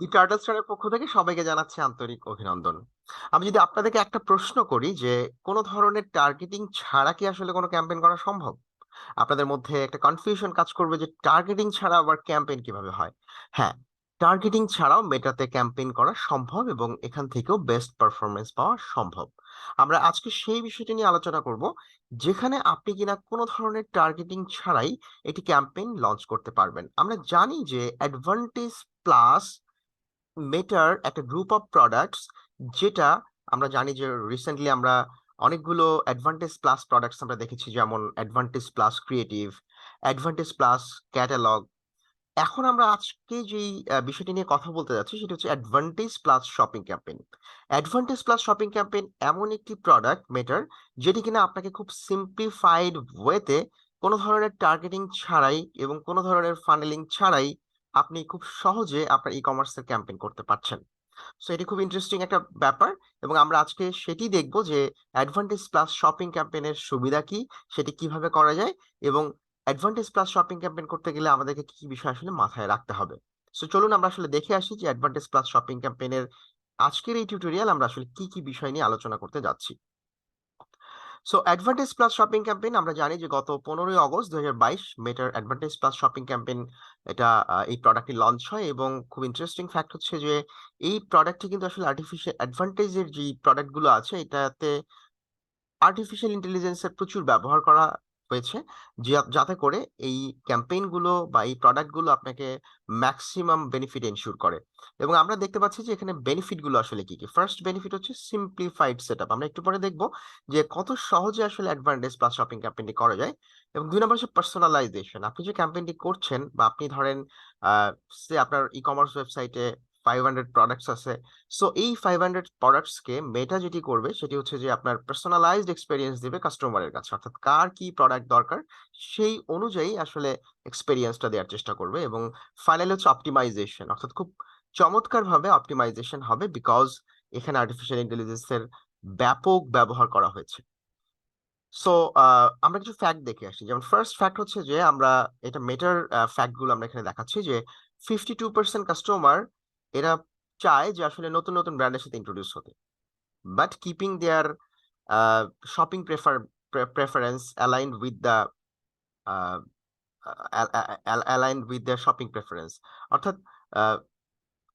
দি turtle স্টারের পক্ষ থেকে সবাইকে জানাচ্ছি আন্তরিক অভিনন্দন। আমি যদি আপনাদেরকে একটা প্রশ্ন করি যে কোন ধরনের টার্গেটিং ছাড়া কি আসলে কোনো ক্যাম্পেইন করা সম্ভব? আপনাদের মধ্যে একটা কনফিউশন কাজ করবে যে টার্গেটিং ছাড়া আবার ক্যাম্পেইন কিভাবে হয়? হ্যাঁ, টার্গেটিং ছাড়াও মেটাতে ক্যাম্পেইন করা সম্ভব এবং এখান থেকেও বেস্ট পারফরম্যান্স পাওয়া সম্ভব। আমরা আজকে সেই বিষয়টি নিয়ে আলোচনা করব, যেখানে আপনি কিনা কোনো ধরনের টার্গেটিং ছাড়াই একটি ক্যাম্পেইন লঞ্চ করতে পারবেন। আমরা জানি যে অ্যাডভান্টেজ প্লাস মেটার একটা গ্রুপ অফ প্রোডাক্টস, যেটা আমরা জানি যে রিসেন্টলি আমরা অনেকগুলো অ্যাডভান্টেজ প্লাস প্রোডাক্টস আমরা দেখেছি, যেমন advantage plus creative, advantage plus catalogue. এখন আমরা আজকে যেই বিষয়টি নিয়ে কথা বলতে যাচ্ছি সেটা হচ্ছে advantage plus shopping campaign. Advantage plus shopping campaign এমন একটি প্রোডাক্ট মেটার, যেটি কিনা আপনাকে খুব সিম্পলিফাইড ওয়েতে কোনো ধরনের টার্গেটিং ছাড়াই এবং কোনো ধরনের ফানেলিং ছাড়াই আপনি খুব সহজে আপনার ই কমার্সের ক্যাম্পেইন করতে পারছেন। সো এটি খুব ইন্টারেস্টিং একটা ব্যাপার, এবং আমরা আজকে সেটি দেখব যে অ্যাডভান্টেজ প্লাস শপিং ক্যাম্পেইনের সুবিধা কি, সেটি কিভাবে করা যায়, এবং অ্যাডভান্টেজ প্লাস শপিং ক্যাম্পেইন করতে গেলে আমাদেরকে কি কি বিষয় আসলে মাথায় রাখতে হবে। সো চলুন আমরা আসলে দেখে আসি যে অ্যাডভান্টেজ প্লাস শপিং ক্যাম্পেইনের আজকের এই টিউটোরিয়াল আমরা আসলে কি কি বিষয় নিয়ে আলোচনা করতে যাচ্ছি। So advantage plus shopping campaign আমরা জানি যে গত 15ই অগস্ট 2022 মেটার অ্যাডভান্টেজ প্লাস শপিং ক্যাম্পেইন এটা এই প্রোডাক্টটি লঞ্চ হয়, এবং খুব ইন্টারেস্টিং ফ্যাক্ট হচ্ছে যে এই প্রোডাক্টটি কিন্তু আসলে আর্টিফিশিয়াল অ্যাডভান্টেজের যে প্রোডাক্ট গুলো আছে এটাতে আর্টিফিশিয়াল ইন্টেলিজেন্সের প্রচুর ব্যবহার করা হয়েছে, যাতে করে এই ক্যাম্পেইন গুলো বা এই প্রোডাক্ট গুলো আপনাকে ম্যাক্সিমাম বেনিফিট এনশিওর করে। এবং আমরা দেখতে পাচ্ছি যে এখানে বেনিফিট গুলো আসলে কি কি। ফার্স্ট বেনিফিট হচ্ছে সিম্পলিফাইড সেটআপ, আমরা একটু পরে দেখবো যে কত সহজে আসলে অ্যাডভান্টেজ প্লাস শপিং ক্যাম্পেইনটি করা যায়। এবং দুই নম্বর হচ্ছে পার্সোনালাইজেশন। আপনি যে ক্যাম্পেইনটি করছেন বা আপনি ধরেন সে আপনার ই কমার্স ওয়েবসাইটে 500 প্রোডাক্টস আছে। সো এই 500 প্রোডাক্টস কে মেটা যেটি করবে সেটি হচ্ছে যে আপনার পার্সোনালাইজড এক্সপেরিয়েন্স দিবে কাস্টমারের কাছে, অর্থাৎ কার কি প্রোডাক্ট দরকার সেই অনুযায়ী আসলে এক্সপেরিয়েন্সটা দেওয়ার চেষ্টা করবে। এবং ফাইনালি হচ্ছে অপটিমাইজেশন, অর্থাৎ খুব চমৎকার ভাবে অপটিমাইজেশন হবে, বিকজ এখানে আর্টিফিশিয়াল ইন্টেলিজেন্সের ব্যাপক ব্যবহার করা হয়েছে। সো আমরা কিছু ফ্যাক্ট দেখে আসি। যেমন ফার্স্ট ফ্যাক্ট হচ্ছে যে আমরা এটা মেটার ফ্যাক্ট গুলো আমরা এখানে দেখাচ্ছি যে 52% কাস্টমার এরা চায় যে আসলে নতুন নতুন ব্র্যান্ডের সাথে ইন্ট্রোডিউস হতে, but keeping their shopping preference aligned with the shopping preference. অর্থাৎ আহ,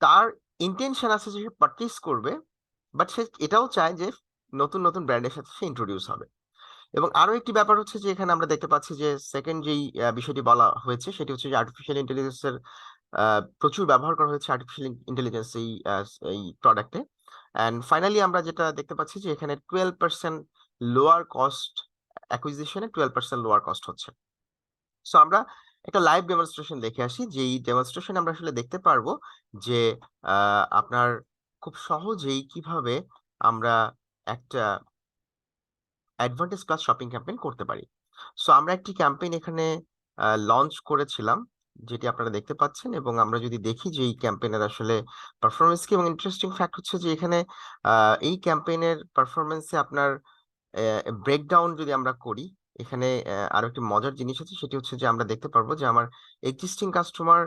তার ইন্টেনশন আছে যে সে পারচেজ করবে, বাট সে এটাও চায় যে নতুন নতুন ব্র্যান্ডের সাথে সে ইন্ট্রোডিউস হবে। এবং আরো একটি ব্যাপার হচ্ছে যে এখানে আমরা দেখতে পাচ্ছি যে সেকেন্ড যেই বিষয়টি বলা হয়েছে সেটি হচ্ছে যে আর্টিফিশিয়াল ইন্টেলিজেন্সের প্রচুর ব্যবহার করা হয়েছে আর্টিফিশিয়াল ইন্টেলিজেন্স এই প্রোডাক্টে। অ্যান্ড ফাইনালি আমরা যেটা দেখতে পাচ্ছি যে এখানে 12% লোয়ার কস্ট, অ্যাকুইজিশনে 12% লোয়ার কস্ট হচ্ছে। সো আমরা একটা লাইভ ডেমনস্ট্রেশন দেখে আসি, যে এই ডেমনস্ট্রেশন আমরা আসলে দেখতে পারবো যে আপনার খুব সহজেই কিভাবে আমরা একটা অ্যাডভান্টেজ প্লাস শপিং ক্যাম্পেইন করতে পারি। সো আমরা একটি ক্যাম্পেইন এখানে লঞ্চ করেছিলাম, যেটি আপনারা দেখতে পাচ্ছেন। এবং আমরা যদি দেখি যে এই ক্যাম্পেইনের আসলে পারফরমেন্স কি, এবং ইন্টারেস্টিং ফ্যাক্ট হচ্ছে যে এখানে এই ক্যাম্পেইনের পারফরমেন্সে আপনার ব্রেকডাউন যদি আমরা করি, এখানে আরো একটি মজার জিনিস আছে, সেটি হচ্ছে যে আমরা দেখতে পারবো যে আমার এক্সিস্টিং কাস্টমার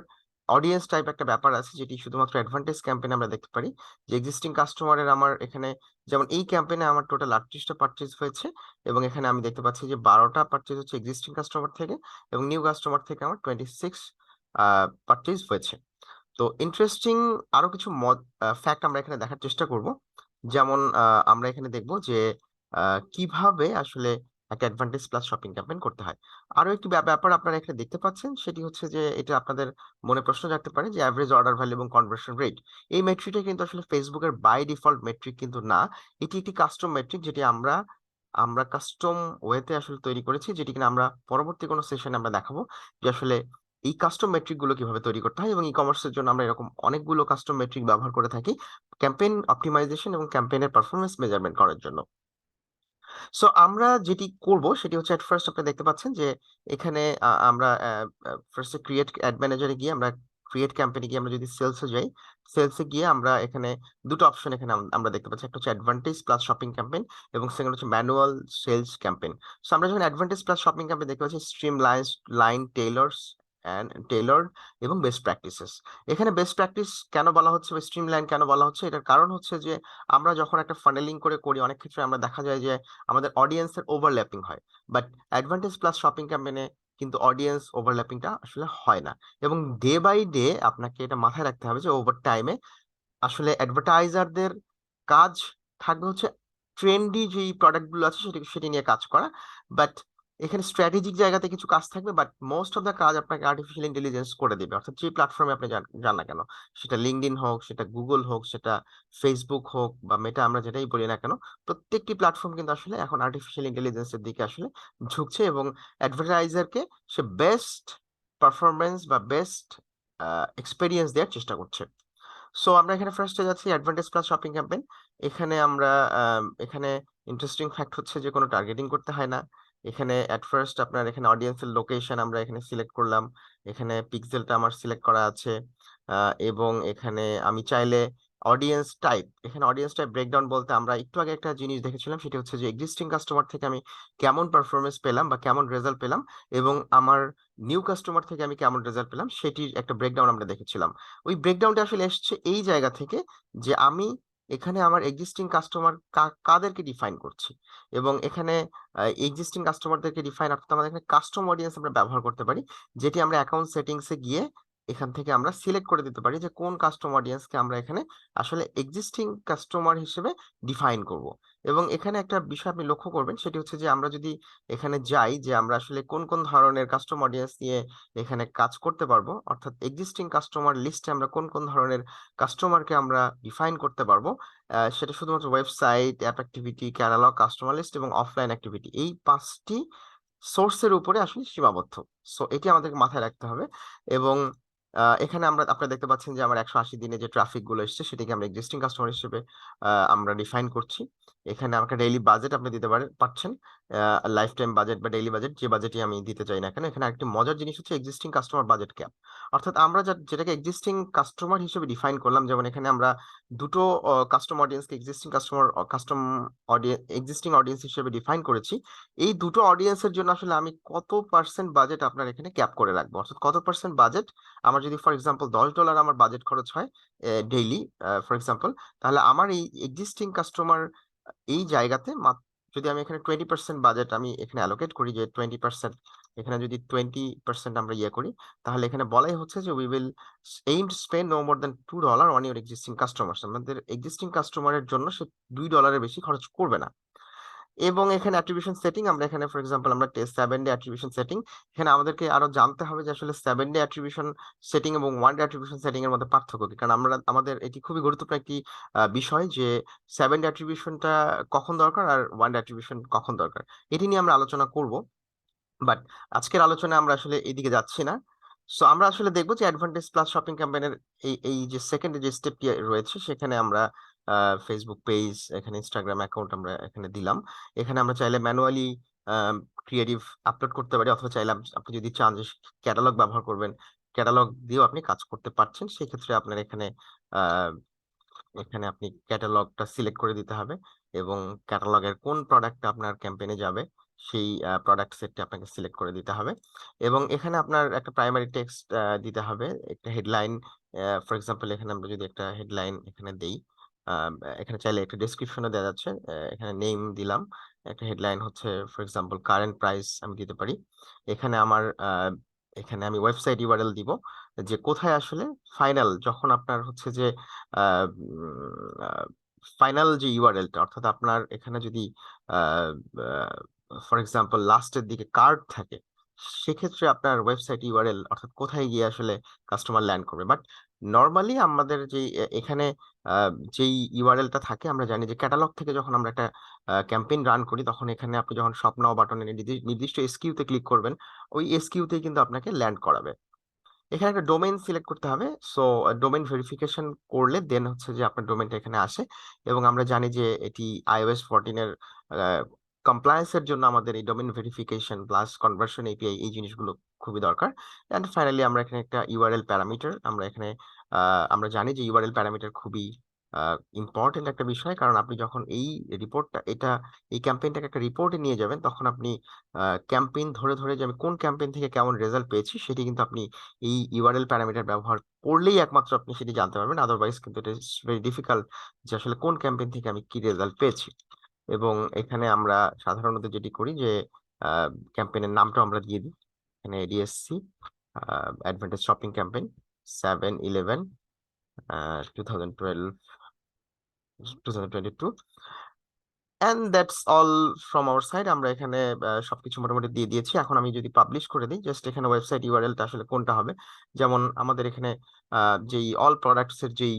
অডিয়েন্স টাইপ একটা ব্যাপার আছে, যেটি শুধুমাত্র অ্যাডভান্টেজ ক্যাম্পেইন আমরা দেখতে পারি। যে এক্সিস্টিং কাস্টমারের আমার এখানে, যেমন এই ক্যাম্পেইনে আমার টোটাল 38টা পারচেজ হয়েছে, এবং এখানে আমি দেখতে পাচ্ছি যে 12টা পারচেজ হচ্ছে এক্সিস্টিং কাস্টমার থেকে, এবং নিউ কাস্টমার থেকে আমার 26 পারচেজ হয়েছে। তো ইন্টারেস্টিং আরো কিছু ফ্যাক্ট আমরা এখানে দেখার চেষ্টা করব। যেমন আমরা এখানে দেখব যে কিভাবে আসলে একটা অ্যাডভান্টেজ প্লাস শপিং ক্যাম্পেইন করতে হয়। আরো একটি ব্যাপার আপনারা এখানে দেখতে পাচ্ছেন, সেটি হচ্ছে যে এটা আপনাদের মনে প্রশ্ন জাগতে পারে যে অ্যাভারেজ অর্ডার ভ্যালু এবং কনভার্সন রেট। এই মেট্রিকটা কিন্তু আসলে ফেসবুকের বাই ডিফল্ট মেট্রিক কিন্তু না, এটি একটি কাস্টম মেট্রিক, যেটি আমরা আমরা কাস্টম ওয়েতে আসলে তৈরি করেছি, যেটি কিনা আমরা পরবর্তী কোনো সেশনে আমরা দেখাবো যে আসলে এই কাস্টম মেট্রিক গুলো কিভাবে তৈরি করতে হয়। এবং ই কমার্সের জন্য আমরা এরকম অনেকগুলো কাস্টম মেট্রিক ব্যবহার করে থাকি ক্যাম্পেইন অপটিমাইজেশন এবং ক্যাম্পেইনের পারফরমেন্স মেজারমেন্ট করার জন্য। সো আমরা যেটি করব সেটি হচ্ছে, এট ফার্স্ট আপনি দেখতে পাচ্ছেন যে এখানে আমরা ফার্স্টে ক্রিয়েট অ্যাড ম্যানেজারে গিয়ে আমরা ক্রিয়েট ক্যাম্পেইনে গিয়ে আমরা যদি সেলসে যাই, সেলসে গিয়ে আমরা এখানে দুটো অপশন এখানে আমরা দেখতে পাচ্ছি, একটা হচ্ছে অ্যাডভান্টেজ প্লাস শপিং ক্যাম্পেইন এবং সেকেন্ড হচ্ছে ম্যানুয়াল সেলস ক্যাম্পেইন। সো আমরা যখন অ্যাডভান্টেজ প্লাস শপিং ক্যাম্পেইন দেখতে পাচ্ছি স্ট্রিম লাইন টেইলরস অ্যান্ড টেইলরড এবং বেস্ট প্র্যাকটিসেস। এখানে বেস্ট প্র্যাকটিস কেন বলা হচ্ছে বা স্ট্রিমলাইন কেন বলা হচ্ছে? এটার কারণ হচ্ছে যে আমরা যখন একটা ফানেলিং করে করি অনেক ক্ষেত্রে আমরা দেখা যায় যে আমাদের অডিয়েন্সের ওভারল্যাপিং হয়। বাট অ্যাডভান্টেজ প্লাস শপিং ক্যাম্পেইনে কিন্তু অডিয়েন্স ওভারল্যাপিংটা আসলে হয় না। এবং ডে বাই ডে আপনাকে এটা মাথায় রাখতে হবে যে ওভার টাইমে আসলে অ্যাডভার্টাইজারদের কাজ থাকবে হচ্ছে ট্রেন্ডি যেই প্রোডাক্ট গুলো আছে সেটি নিয়ে কাজ করা। বাট এখানে স্ট্র্যাটেজিক জায়গাতে কিছু কাজ থাকবে, বাট মোস্ট অফ দ্য কাজ আপনাকে আর্টিফিশিয়াল ইন্টেলিজেন্স করে দিবে। অর্থাৎ যে প্ল্যাটফর্মে আপনি যান যান না কেন, সেটা লিঙ্কডইন হোক, সেটা গুগল হোক, সেটা ফেসবুক হোক বা মেটা, আমরা যেটাই বলি না কেন, প্রত্যেকটি প্ল্যাটফর্ম কিন্তু আসলে এখন আর্টিফিশিয়াল ইন্টেলিজেন্সের দিকে আসলে ঝুঁকছে এবং অ্যাডভার্টাইজারকে সে বেস্ট পারফরমেন্স বা বেস্ট এক্সপেরিয়েন্স দেওয়ার চেষ্টা করছে। সো আমরা এখানে ফার্স্টে যাচ্ছি অ্যাডভান্টেজ প্লাস শপিং ক্যাম্পেইন। এখানে আমরা এখানে ইন্টারেস্টিং ফ্যাক্ট হচ্ছে যে কোনো টার্গেটিং করতে হয় না। এখানে এট ফার্স্ট আপনার এখানে অডিয়েন্সের লোকেশন আমরা এখানে সিলেক্ট করলাম। এখানে পিক্সেলটা আমার সিলেক্ট করা আছে। এবং এখানে আমি চাইলে অডিয়েন্স টাইপ ব্রেকডাউন বলতে আমরা একটু আগে একটা জিনিস দেখেছিলাম, সেটা হচ্ছে যে এক্সিস্টিং কাস্টমার থেকে আমি কেমন পারফরমেন্স পেলাম বা কেমন রেজাল্ট পেলাম, এবং আমার নিউ কাস্টমার থেকে আমি কেমন রেজাল্ট পেলাম সেটির একটা ব্রেকডাউন আমরা দেখেছিলাম। ওই ব্রেকডাউনটা আসলে এসছে এই জায়গা থেকে যে আমি এখানে আমার এক্সিস্টিং কাস্টমার কাদেরকে ডিফাইন করছি, এবং এখানে এক্সিস্টিং কাস্টমারদেরকে ডিফাইন, অর্থাৎ আমাদের এখানে কাস্টম অডিয়েন্স আমরা ব্যবহার করতে পারি, যেটি আমরা অ্যাকাউন্ট সেটিংসে গিয়ে এখান থেকে আমরা সিলেক্ট করে দিতে পারি যে কোন কাস্টম অডিয়েন্সকে আমরা এখানে আসলে এক্সিস্টিং কাস্টমার হিসেবে ডিফাইন করব। এবং এখানে একটা বিষয় আপনি লক্ষ্য করবেন, সেটি হচ্ছে যে আমরা যদি এখানে যাই যে আমরা আসলে কোন কোন ধরনের কাস্টম অডিয়েন্স নিয়ে এখানে কাজ করতে পারবো, অর্থাৎ এক্সিস্টিং কাস্টমার লিস্টে আমরা কোন কোন ধরনের কাস্টমারকে আমরা ডিফাইন করতে পারবো, সেটা শুধুমাত্র website, app activity, catalogue, customer list এবং অফলাইন অ্যাক্টিভিটি, এই 5টি সোর্সের উপরে আসলে সীমাবদ্ধ। সো এটি আমাদেরকে মাথায় রাখতে হবে। এবং এখানে আপনারা দেখতে পাচ্ছেন যে আমার 180 দিনে যে ট্রাফিক গুলো এসেছে সেটাকে আমরা এক্সিস্টিং কাস্টমার হিসেবে আমরা ডিফাইন করছি। এখানে আমাকে ডেইলি বাজেট আপনি দিতে পারছেন, লাইফ টাইম বাজেট বা ডেইলি বাজেট, যে বাজেটই আমি দিতে চাই না কেন। এখানে আরেকটি মজার জিনিস হচ্ছে এক্সিস্টিং কাস্টমার বাজেট ক্যাপ। অর্থাৎ আমরা যেটাকে এক্সিস্টিং কাস্টমার হিসেবে ডিফাইন করলাম, যেমন এখানে আমরা দুটো কাস্টম অডিয়েন্সকে এক্সিস্টিং অডিয়েন্স হিসেবে ডিফাইন করেছি। এই দুটো অডিয়েন্সের জন্য আসলে আমি কত পার্সেন্ট বাজেট আপনার এখানে ক্যাপ করে রাখবো, অর্থাৎ কত পার্সেন্ট বাজেট আমার যদি ফর এক্সাম্পল $10 আমার বাজেট খরচ হয় ডেইলি ফর এক্সাম্পল, তাহলে আমার এই এক্সিস্টিং কাস্টমার এই জায়গাতে যদি আমি এখানে 20% বাজেট আমি এখানে অ্যালোকেট করি, যে 20%, এখানে যদি 20% আমরা ইয়ে করি, তাহলে এখানে বলাই হচ্ছে যে we will aim to spend no more than $2 on your existing customer. আমাদের এক্সিস্টিং কাস্টমারের জন্য সে $2 বেশি খরচ করবে না। এবং এখানে অ্যাট্রিবিউশন সেটিং আমরা এখানে ফর এক্সাম্পল আমরা 7 ডে অ্যাট্রিবিউশন সেটিং, এখানে আমাদেরকে আরো জানতে হবে যে আসলে 7 ডে অ্যাট্রিবিউশন সেটিং এবং 1 ডে অ্যাট্রিবিউশন সেটিং এর মধ্যে পার্থক্য কি। কারণ আমাদের এটি খুবই গুরুত্বপূর্ণ একটি বিষয় যে 7 ডে অ্যাট্রিবিউশনটা কখন দরকার আর 1 ডে অ্যাট্রিবিউশন কখন দরকার, এটি নিয়ে আমরা আলোচনা করব। বাট আজকের আলোচনায় আমরা আসলে এদিকে যাচ্ছি না। সো আমরা আসলে দেখবো যে অ্যাডভান্টেজ প্লাস শপিং ক্যাম্পেইনের এই যে সেকেন্ড যে স্টেপটি রয়েছে, সেখানে আমরা ফেসবুক পেজ, এখানে ইনস্টাগ্রাম অ্যাকাউন্ট আমরা এখানে দিলাম। এখানে আমরা চাইলে ম্যানুয়ালি ক্রিয়েটিভ আপলোড করতে পারি, অথবা চাইলে আপনি যদি চান যে ক্যাটালগ ব্যবহার করবেন, ক্যাটালগ দিয়েও আপনি কাজ করতে পারছেন। সেক্ষেত্রে আপনার এখানে আহ, এখানে আপনি ক্যাটালগটা সিলেক্ট করে দিতে হবে, এবং ক্যাটালগের কোন প্রোডাক্টটা আপনার ক্যাম্পেইনে যাবে সেই প্রোডাক্ট সেটটা আপনাকে সিলেক্ট করে দিতে হবে। এবং এখানে আপনার একটা প্রাইমারি টেক্সট দিতে হবে, একটা হেডলাইন। ফর এক্সাম্পল এখানে আমরা যদি একটা হেডলাইন এখানে দেই, আহ, এখানে চাইলে একটা ডেসক্রিপশনও দেওয়া যাচ্ছে, এখানে নেম দিলাম। একটা হেডলাইন হচ্ছে ফর এক্সাম্পল কারেন্ট প্রাইস আমি দিতে পারি। এখানে এখানে আমি ওয়েবসাইট ইউআরএল দিব, যে কোথায় আসলে ফাইনাল যখন আপনার হচ্ছে যে ফাইনাল যে ইউআরএলটা, অর্থাৎ আপনার এখানে যদি ফর এক্সাম্পল লাস্টের দিকে কার্ড থাকে, সেক্ষেত্রে আপনার ওয়েবসাইট ইউআরএল অর্থাৎ কোথায় গিয়ে আসলে কাস্টমার ল্যান্ড করবে। বাট নর্মালি আমাদের যে এখানে যেই ইউআরএলটা থাকে, আমরা জানি যে ক্যাটালগ থেকে যখন আমরা একটা ক্যাম্পেইন রান করি, তখন এখানে আপনি যখন শপ নাও বাটনে নির্দিষ্ট এসকিউতে ক্লিক করবেন, ওই এসকিউতেই কিন্তু আপনাকে ল্যান্ড করাবে। এখানে একটা ডোমেইন সিলেক্ট করতে হবে। সো ডোমেইন ভেরিফিকেশন করলে দেন হচ্ছে যে আপনার ডোমেইনটা এখানে আসে। এবং আমরা জানি যে এটি iOS 14 এর কমপ্লায়েন্সের জন্য আমাদের এই domain verification plus conversion API এই জিনিসগুলো খুবই দরকার। এন্ড ফাইনালি আমরা এখানে একটা ইউআরএল প্যারামিটার আমরা এখানে আমরা জানি যে ইউআরএল প্যারামিটার খুবই ইম্পর্টেন্ট একটা বিষয়, কারণ আপনি যখন এই ক্যাম্পেইনটাকে একটা রিপোর্টে নিয়ে যাবেন, তখন আপনি ক্যাম্পেইন ধরে ধরে যে আমি কোন ক্যাম্পেইন থেকে কেমন রেজাল্ট পেয়েছি সেটি কিন্তু আপনি এই ইউআরএল প্যারামিটার ব্যবহার করলেই একমাত্র আপনি সেটি জানতে পারবেন। আদারওয়াইজ কিন্তু এটা ভেরি ডিফিকাল্ট যে আসলে কোন ক্যাম্পেইন থেকে আমি কি রেজাল্ট পেয়েছি। এবং এখানে আমরা সাধারণত যেটি করি যে ক্যাম্পেইনের নামটা আমরা দিয়ে দিই। এখানে ADSC advantage shopping campaign 7/11 2012 2022, and that's all from our side. আমরা এখানে সবকিছু মোটামুটি দিয়ে দিয়েছি। এখন আমি যদি পাবলিশ করে দিই, জাস্ট এখানে ওয়েবসাইট ইউআরএলটা আসলে কোনটা হবে, যেমন আমাদের এখানে যেই অল প্রোডাক্টস এর যেই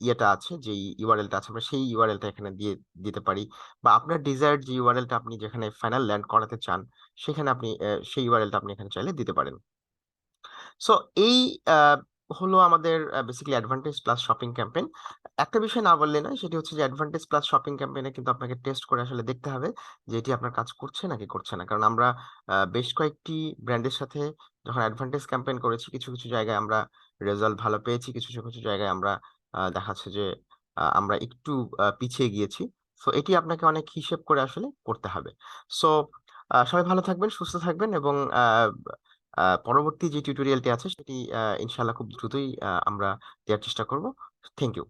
ইয়েটা আছে, যেই ইউআরএলটা আছে, আমরা সেই ইউআরএলটা এখানে দিয়ে দিতে পারি। বা আপনার ডিজায়ার্ড যে ইউআরএলটা আপনি যেখানে ফাইনাল ল্যান্ড করাতে চান, সেখানে আপনি সেই ইউআরএলটা আপনি এখানে চাইলে দিতে পারেন। সো এই আহ, হলো আমাদের basically advantage plus shopping campaign. একটা বিষয় না বললে নয়, সেটি হচ্ছে যে অ্যাডভান্টেজ প্লাস শপিং ক্যাম্পেইনে কিন্তু আপনাকে টেস্ট করে আসলে দেখতে হবে যে এটি আপনার কাজ করছে নাকি করছে না। কারণ আমরা বেশ কয়েকটি ব্র্যান্ডের সাথে যখন অ্যাডভান্টেজ ক্যাম্পেইন করেছি, কিছু কিছু জায়গায় আমরা রেজাল্ট ভালো পেয়েছি, কিছু কিছু জায়গায় আমরা দেখাচ্ছে যে আমরা একটু পিছিয়ে গিয়েছি। তো এটি আপনাকে অনেক হিসেব করে আসলে করতে হবে। সো সবাই ভালো থাকবেন, সুস্থ থাকবেন, এবং পরবর্তী যে টিউটোরিয়ালটি আছে সেটি ইনশাআল্লাহ খুব দ্রুতই আমরা দেওয়ার চেষ্টা করব। Thank you.